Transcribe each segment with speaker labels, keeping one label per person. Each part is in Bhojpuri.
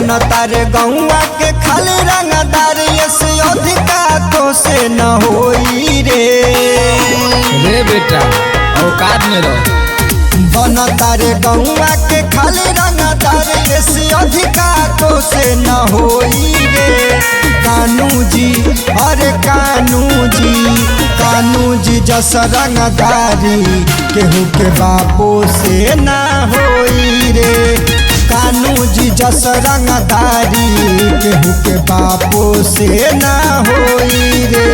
Speaker 1: बन तारे गौआ के खाली रंगदार से अधिका तो से न होई
Speaker 2: रे बेटा औकात में रहो।
Speaker 1: बन तारे गौआ के खाली रंगदार से अधिका तो से न होई रे। कानू जी अरे कानू जी जस रंगदारी केहू के बापो से ना होई रे। कानू जी जस रंगदारी केहू के बापो से ना होई रे।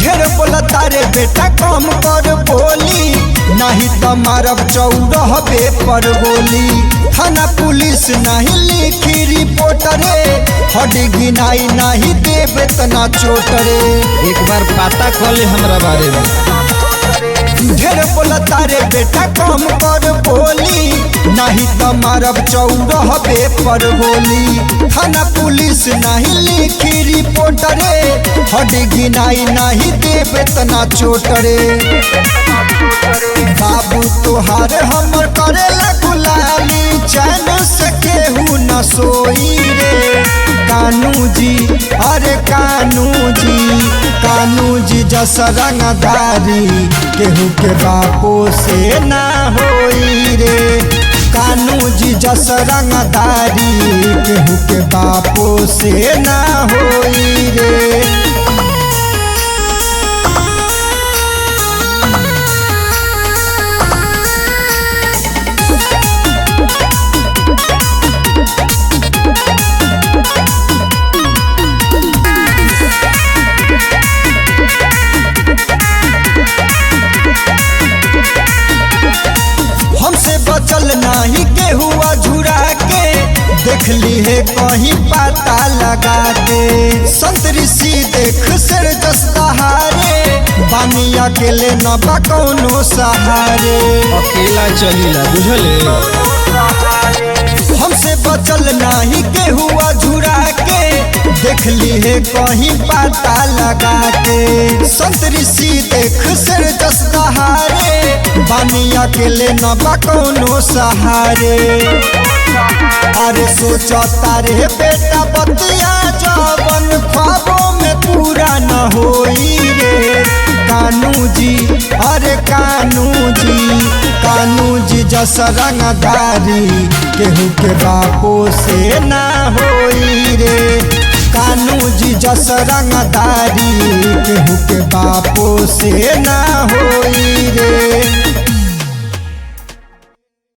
Speaker 1: ढेर बोला तारे बेटा कम कर बोली, नहीं तो मारब चौदह पर गोली। थाना पुलिस नहीं लिखी रिपोर्ट रे, हड गिनाई नहीं देवे तना चोट रे।
Speaker 2: एक बार पता कर ले हमरा बारे में।
Speaker 1: ढेर बोला तारे बेटा कम कर बोली, नहीं तो मारब चौदह पर गोली। थाना पुलिस नहीं लिखी रिपोर्ट रे, हड गिनाई नहीं देवे तना चोट रे। बाबू तोहार हमर करेला गुलामी, चैन से केहू न सोई रे। कानू जी अरे कानू जी जस रंगदारी केहू के बापो से ना होई रे। कानू जी जस रंगदारी केहू के बापो से ना होई रे। हमसे बचल नहीं केहू अझुरा के, देख ली है कहीं पता लगा के। संत ऋषि देख सिर जस दहारे, बानी अकेले न बा कौनो सहारे।
Speaker 2: अकेला चलीला बुझले।
Speaker 1: हमसे बचल नहीं केहू अझुरा के, देख ली है कहीं पता लगा के। संत ऋषि देख सिर जस दहारे, बानी अकेले न बा कौनो सहारे। अरे सोचा तारे बेटा बतिया जवन ख्वाबों में पूरा न होई रे। कानू जी अरे कानू जी जस रंगदारी केहू के बापो से ना होई रे। कानू जी जस रंगदारी केहू के बापो से ना होई रे।